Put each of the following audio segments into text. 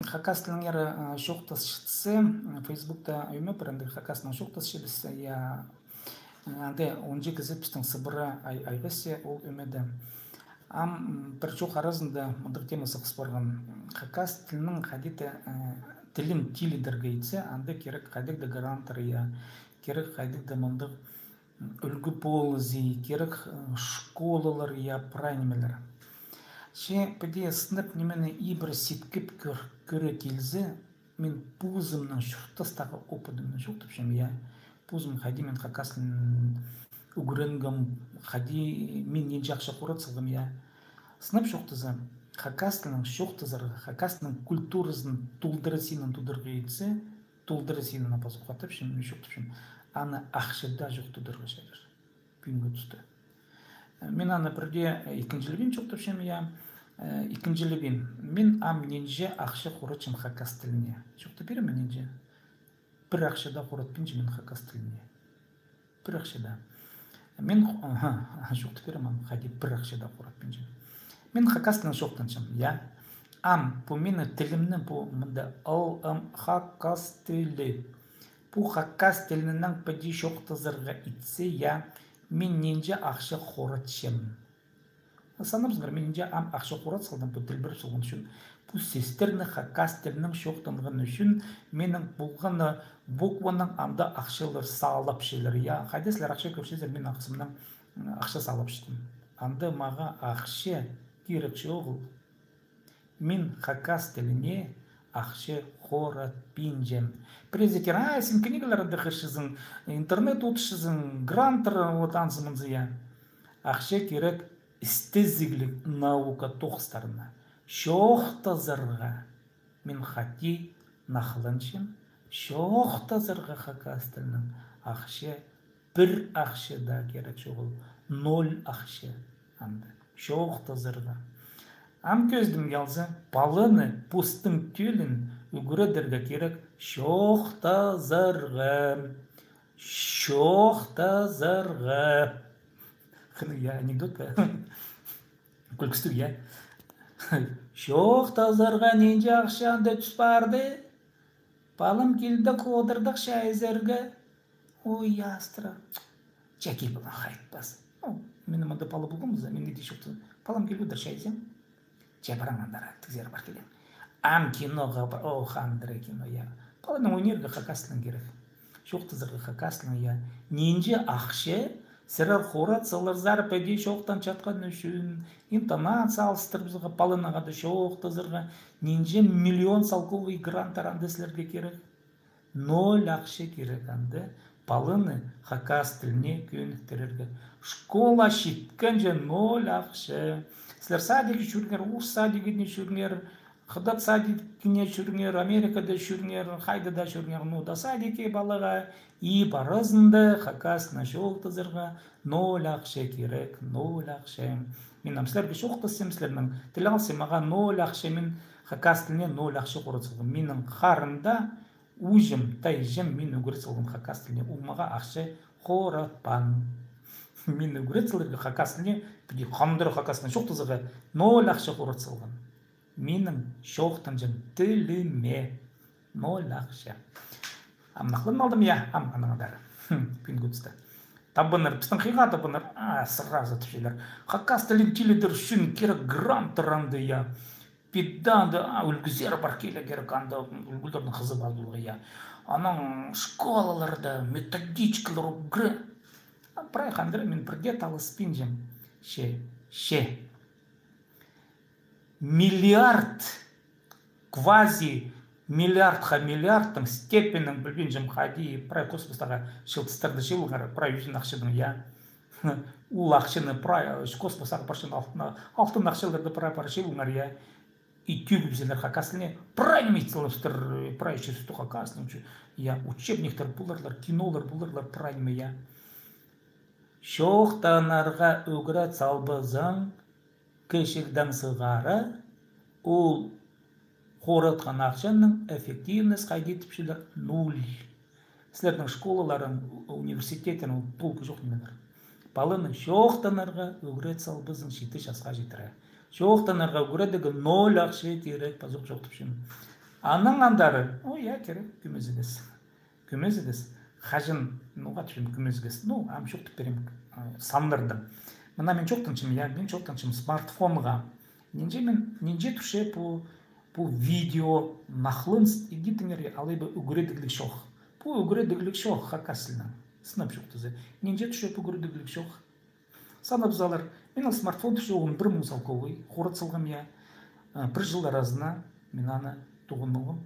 хакастылыңер шоқтас шытсы, Фейсбукта үйме бірінді хакастының шоқтас шебісі, я анде 12 запистің сыбыры айғысы ол өмеді. Бір жоқ арасында мұндық темасы қыспарған хакаст тілінің қадеті тілін тілідерге етсе, анды керек қадекді гарантыр, я керек қадекді мұндық үлгі болызы, керек школалар, я прайнемелер. Ше пәде сынып немені ибір сеткіп көрі келзі, мен пузымның шұрттастағы опыдымның шұрттыпшым, я пузым қади мен хакастың үгіренгім, қади мен не жақшы қорытсылғым, я сынып шұрттызы, хакастының шұрттызырғы, хакастының культурызын тұлдырысының тұдырғы етсе, тұлдырысының апазы қуатыпшым, мен шұрттыпшым, аны ақшыда жоқ тұдырғы шайыр, бүйінгі түсті. Мен аны бірде екіншілігін шұрттыпшым, я икінчілігін, мен ненже ақшы қорытшым хакаст тіліне. Шоқты берем ненже? Бір ақшыда қорытпен мен хакаст тіліне. Бір ақшыда. Мен шоқты берем, қади бір ақшыда қорытпен жем. Мен хакаст тілін шоқтаншым, я. По мені тілімні бұл мұнда хакаст тілі. Бұл хакаст тілінінің пәді шоқтызырға итсе, я, мен ненже ақшы қорытшым. Санымызғыр, менінде ақшы қорат салдан бұл тіл бір солғын үшін. Бұл сестерні хакаст тілінің шоқтанған үшін менің болғаны букваның анда ақшылар салап шелер. Я, қайдесілер ақшы көпшезер, мен ақысымның ақша салап шетім. Анда маға ақшы керекші оғыл. Мен хакаст тіліне ақшы қорат пенжем. Презекер, сен книгаларында қыршызың, интернет отшызың, грантыр отансымынзы, я. Ақшы керек істезіглік наука тоқыстарына. Шоқтазырға мен хати нақылыншым, шоқтазырға хакаст тілінің ақшы, бір ақшыда керек жоғыл, 0 ақшы анды. Шоқтазырға. Көздім ялзы, балыны пұстың төлін үгіредерге керек шоқтазырға. Шоқтазырға. Я анекдот па? Күлкістік, я. Шоқтазырға ненже ақшанды түс барды, балым келді қодырдық шайзерге. Ой, астыра. Жаке бұлан қайтпас. Мені мұнда палы бұлғымыз, мен неде шоқты. Балым келбедір шайзем. Жабараңандара, тізер бар келем. Киноға бар, қандыры кино, я. Балының өнерге хакастылың керек. Шоқтазырға хакастылың, я. Ненже ақшы, сірір қорат сылырзар пәде шоқтан чатқан үшін, интонация алыстырбызға, палынағады шоқтазырға, ненже миллион салковый грант арандысылерге керек. 0 ақшы керек анды, палыны хакаст тіліне көніктірерге. Школа шиткен же 0 ақшы. Сілер садеге жүргер, ұш садегіне жүргер, Қыдат садекіне жүргер, Америкада жүргер, Хайдада жүргер, да садеке балыға, и барызынды хакастына шоқтазырға 0 ақшы керек, 0 ақшы. Мен сілерге шоқтасым, сілердің тілі алсым, аға 0 ақшы, мен хакаст тіліне 0 ақшы қорытсылғым. Менің қарында ұжым, тайжым, мен үгірсілгім хакаст тіліне, ұмаға ақшы қоратпан. Мен үгірсілерге хакаст тіліне, қандыры хакастына шоқтазырға 0 ақшы қорытсылғым. Менің шоқтан жын тіліме 0 ақша. Нақылын алдым, я, анаңадары. Пен көтісті. Табыныр, пістің қиға табыныр. Сыразы түшелер. Хакаст тілін тіледір үшін керек грант тұранды, я. Педанды, үлгізер бар келі керек анда үлгілдердің қызы бардылығы, я. Аның школаларда методичкалар ұгры. Прай қандыры, мен бірге талыспен жем. Ше. Миллиард, квази миллиардтың степенің білген жым қади, прай космостаға шылтыстарды шылғар, прай үйін ақшының, я. Ол ақшыны прай космостаға паршын алтын ақшыларды прай шылғар, я. И тюбізелер хакасыліне, прай немейцілістір, прай шерсті хакасылын, я. Учебниктер бұларлар, кинолар бұларлар, прай неме, я. Шоқтанарға өгірат салбызың, кешілдің сығары, ол қоратқан ақшаның эффективность қайдетіпшілер 0. Сілердің школаларын, университетін толқы жоқ немелер. Балының шоқтанарға өгірет салбызың 7 жасқа жетірі. Шоқтанарға өгіредігі 0 ақшы терек пазық жоқтыпшын. Анын андары, я керек күмөзүгес. Күмөзүгес. Хажын, качым күмөзүгес. Ам шуктук берем сандырдым. Мына мен чоктунчум, мен чоктунчум смартфонга. Нинже туше bu video нахлынс идитиңер алайбы үгүредиглик шох. Бу үгүредиглик шох хакасылна. Сынап шуктузы. Нинже туше bu үгүредиглик шох. Санабзалар. Мен смартфон туше 11 салковый. Хоротсылгам я. Бір жылдар разына мен аны туғынмығым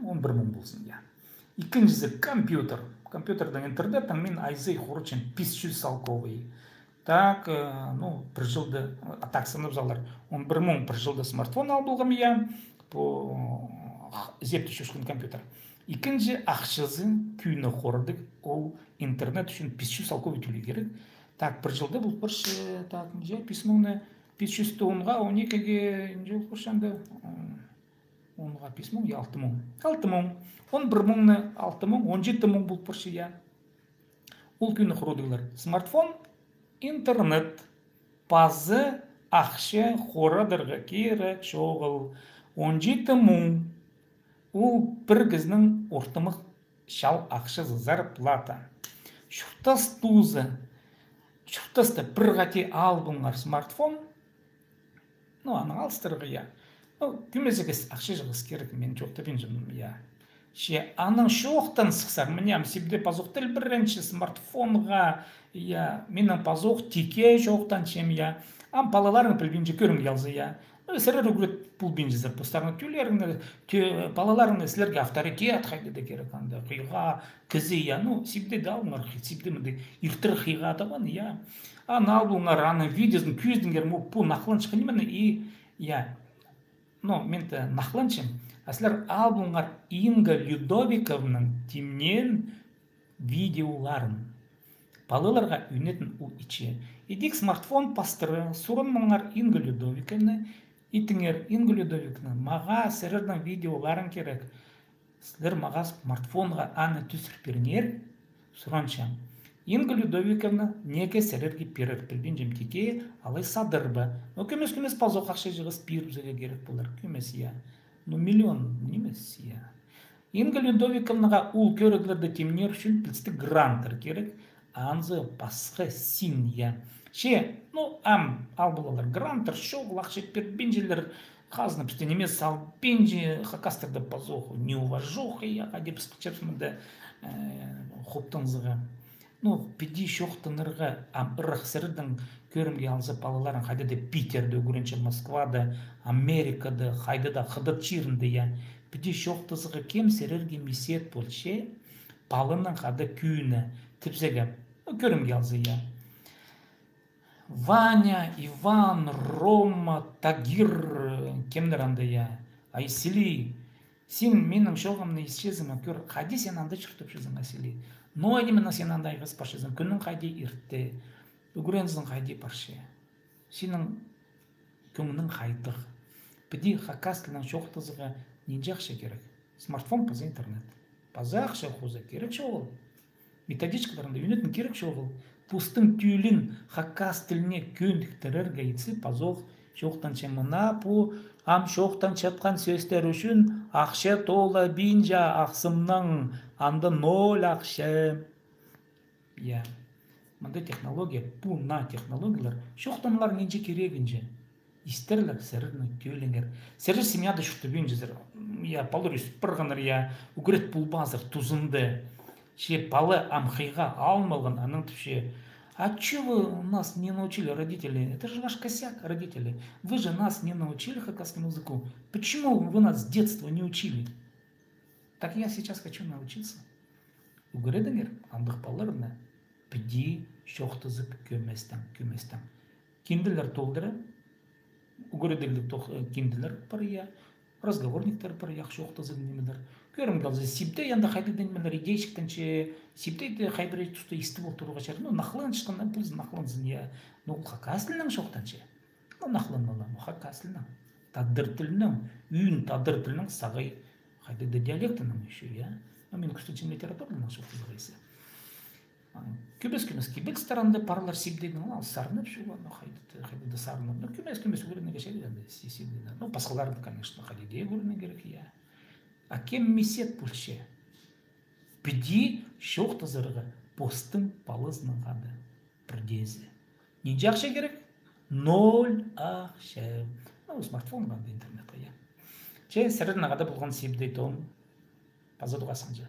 11 болсын я. Икинчisi компьютер. Компьютердің интернеттің мен айзай хорочен 500 салковый. Так, бір жылды, так санабзалар 11 бір жылды смартфон албылғым я. По зепті шүшкін компьютер. Икинчи ақшызы күйіні хордық. Ол интернет үшін 500 салковый төлі керек. Так, бір жылды бұл бірші, так, письмоны 500 тонға 12-ге жыл қошанды 10-ға 5 мың, 6 мың. 6 мың, 11 мыңны 6 мың, 17 мың бұл бірші, я. Ол күні құрудығылар. Смартфон, интернет, пазы, ақшы, хорадырға керек шоғыл. 17 мың. Ол бір кізінің ортымық шал ақшызы зарплата. Шуқтас тузы. Шуқтасты бір ғати албыңар смартфон. Аның алыстырғы, я. Күмезігіз ақшы жығыз керек, мен жоқты бен жыным, я. Аның шоқтан сықсар, менем сепде пазоқтыл бірінші смартфонға, я. Менің пазоқ теке шоқтан чем, я. Балаларын білбенже көрім ялзы, я. Сәрір үгірет бұл бенжізір, бұстарыңы түйлеріңді, балаларыңды сілерге авторитет қайды да керек, қиға, кізі, я. Сепде да алыңар, сепде мүнде иртір қиға атаған, я. Албыңар, аны видеосын күйіздіңер, бұл нақылын шықын, и, я. Менті нақылыншым, әсілер албыңар Инга Людовиковның темнен видеоларын. Балыларға үнетін ол иче. Идік смартфон пастыры, сұрын мыңар Инга Людовиковны, итіңер Инга Людовиковны, маға сәрірдің видеоларын керек. Сілер маға смартфонға аны түсір бернер, сұраншам. Инга Людовиковна неге сәрерге перір білбен жемтеке, алай садырбы. Көмес пазоқ ақша жығыз пирузеге керек болар. Көмес, я. Миллион немес, я. Инга Людовиковнаға ол көріглерді темнер үшін білісті гранттар керек. Анзы басқы син, я. Албылалар гранттар, шоғыл ақша пербенжелер қазына пісті немес сал бенже хакастырды пазоқы, не уважоқы, я. Қадеп скучапсымында хоптыңзыға. Педи шоқтынырға ырық сірдің көрімге алсы балаларын қайдады Питерді, өгірінші Москвада, Америкады, қайдада қыдыр чирінді, я. Педи шоқтызығы кем сірерге месет болше, балының қады күйіні тіпсеге көрімге алсы, я. Ваня, Иван, Рома, Тагир, кемдер анда, я. Айсили, сен менің шоғымны исчезімі көр, қайде сен анда шықтып шызың, Айсили. Именно сен андай қыз паршызың, күнің қайде иртті, үгірензің қайде паршы. Сенің күнің қайдық. Біді хакастылың шоқтызыға ненже ақша керек. Смартфон паза интернет. Паза ақша қоза керек шоғыл. Методичкаларында үнетін керек шоғыл. Пустың түйілін хакастыліне көндіктірір гайцы пазоқ шоқтан чеміна пу ам шоқтан чатқан сөстер үшін ақша тола бинжа ақсымның анда 0 ақша. Я. Мында технология, на технологиялар шоқтанлар ненже керегінже. Истерлер сәрірні түйеліңер. Сәрір семьяда шықты бенжізір. Я, палыр үст бірғаныр, я, үгірет бұлбазыр, тузынды. Палы амхайға алмалған, аның түпше. А что вы нас не научили, родители? Это же ваш косяк, родители. Вы же нас не научили хакасскому языку. Почему вы нас с детства не учили? Так я сейчас хочу научиться. Үгіредіңер, андық баларына, біді шоқтызып көместен. Кинділер толдыры, үгіредігілік кинділер бар, я. Разговорниктер бар, яқ шоқтызып немелер. Көрім қалзы, сипте янда қайдыден менер идейшіктенше, сипте қайбірей тұсты истіп отыруға шар. Нақылын шыққаннан пұлыз нақылынзын, я. Хакасылының шоқтанше. Нақылын ола, хакасылының. Тадыр тілінің, үйін тадыр тілінің сағай қайдыды диалектінің үші, я. Мен күстінчен литературының шоқтызығайсы. Көмес кебек старанды парлар сипдейдің, сарынып шуға, қайдыды сарынып. Көмес көрінеге шәлі сипдейдің. Пасқаларды, конечно, қайдыде көріне керек, я. Акем месет пульше. Пиди шоқты зырғы постың полызнығады бірдезі. Не жақшы керек? 0 ақша. Смартфон ғады интернетқа. Че сірін ағада болған себдейтон. Пазадуға санжа.